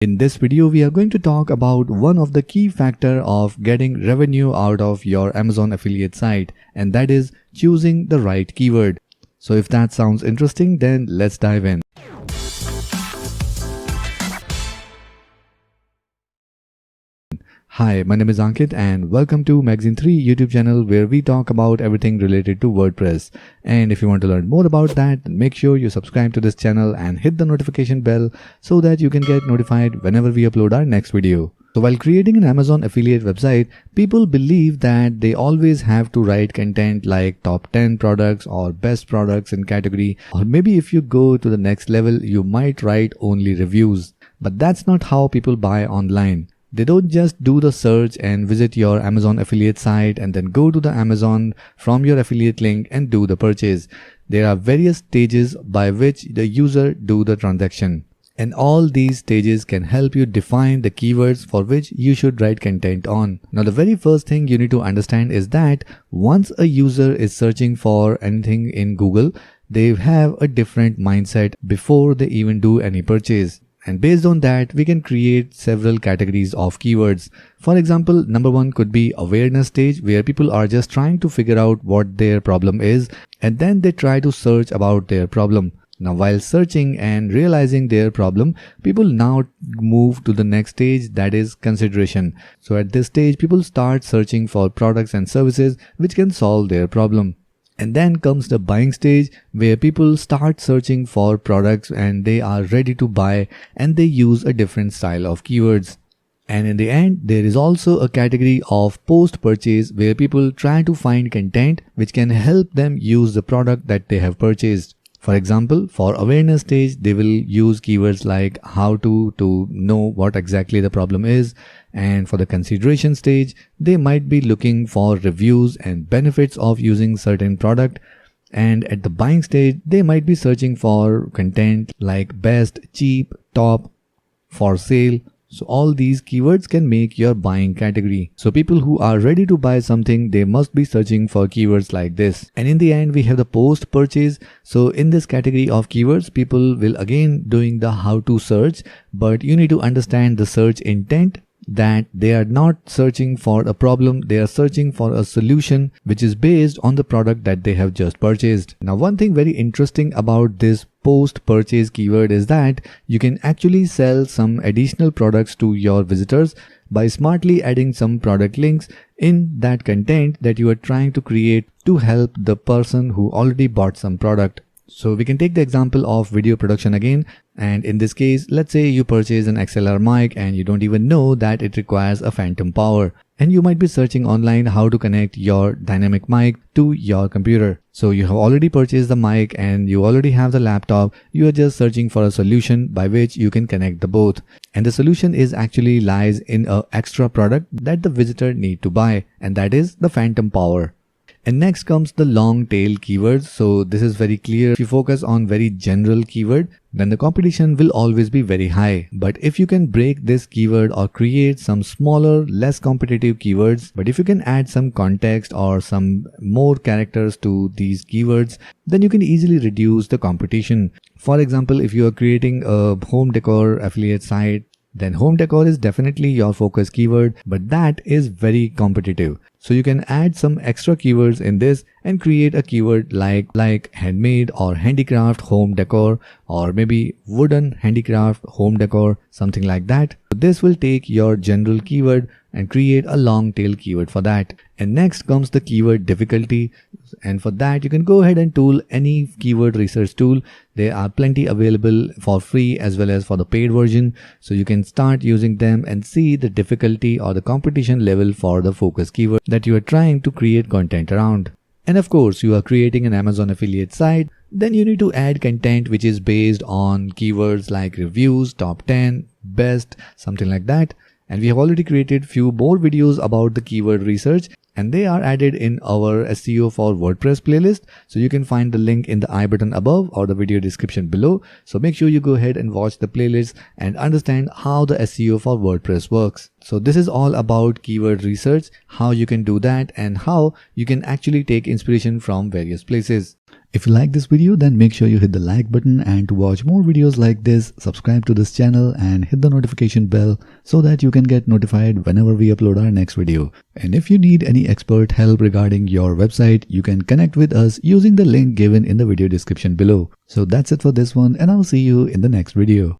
In this video, we are going to talk about one of the key factors of getting revenue out of your Amazon affiliate site, and that is choosing the right keyword. So if that sounds interesting, then let's dive in. Hi, my name is Ankit and welcome to Magazine 3 YouTube channel where we talk about everything related to WordPress. And if you want to learn more about that, then make sure you subscribe to this channel and hit the notification bell so that you can get notified whenever we upload our next video. So while creating an Amazon affiliate website, people believe that they always have to write content like top 10 products or best products in category, or maybe if you go to the next level, you might write only reviews. But that's not how people buy online. They don't just do the search and visit your Amazon affiliate site and then go to the Amazon from your affiliate link and do the purchase. There are various stages by which the user do the transaction. And all these stages can help you define the keywords for which you should write content on. Now, the very first thing you need to understand is that once a user is searching for anything in Google, they have a different mindset before they even do any purchase. And based on that, we can create several categories of keywords. For example, number one could be awareness stage, where people are just trying to figure out what their problem is and then they try to search about their problem. Now, while searching and realizing their problem, people now move to the next stage, that is consideration. So at this stage, people start searching for products and services which can solve their problem. And then comes the buying stage, where people start searching for products and they are ready to buy and they use a different style of keywords. And in the end, there is also a category of post-purchase, where people try to find content which can help them use the product that they have purchased. For example, for awareness stage, they will use keywords like how to know what exactly the problem is. And for the consideration stage, they might be looking for reviews and benefits of using certain product. And at the buying stage, they might be searching for content like best, cheap, top, for sale. So all these keywords can make your buying category. So people who are ready to buy something, they must be searching for keywords like this. And in the end, we have the post purchase. So in this category of keywords, people will again doing the how to search, but you need to understand the search intent, that they are not searching for a problem, they are searching for a solution which is based on the product that they have just purchased. Now, one thing very interesting about this post-purchase keyword is that you can actually sell some additional products to your visitors by smartly adding some product links in that content that you are trying to create to help the person who already bought some product. So we can take the example of video production again, and in this case, let's say you purchase an XLR mic and you don't even know that it requires a phantom power, and you might be searching online how to connect your dynamic mic to your computer. So you have already purchased the mic and you already have the laptop. You are just searching for a solution by which you can connect the both, and the solution is actually lies in a extra product that the visitor need to buy, and that is the phantom power. And next comes the long tail keywords. So this is very clear. If you focus on very general keyword, then the competition will always be very high. But if you can break this keyword or create some smaller, less competitive keywords, but if you can add some context or some more characters to these keywords, then you can easily reduce the competition. For example, if you are creating a home decor affiliate site, then home decor is definitely your focus keyword, but that is very competitive. So you can add some extra keywords in this and create a keyword like handmade or handicraft home decor, or maybe wooden handicraft home decor, something like that. This will take your general keyword and create a long tail keyword for that. And next comes the keyword difficulty, and for that you can go ahead and tool any keyword research tool. There are plenty available for free as well as for the paid version, so you can start using them and see the difficulty or the competition level for the focus keyword that you are trying to create content around. And of course, you are creating an Amazon affiliate site, then you need to add content which is based on keywords like reviews, top 10, best, something like that. And we have already created few more videos about the keyword research, and they are added in our SEO for WordPress playlist. So you can find the link in the I button above or the video description below. So make sure you go ahead and watch the playlist and understand how the SEO for WordPress works. So this is all about keyword research, how you can do that and how you can actually take inspiration from various places. If you like this video, then make sure you hit the like button, and to watch more videos like this, subscribe to this channel and hit the notification bell so that you can get notified whenever we upload our next video. And if you need any expert help regarding your website, you can connect with us using the link given in the video description below. So that's it for this one, and I'll see you in the next video.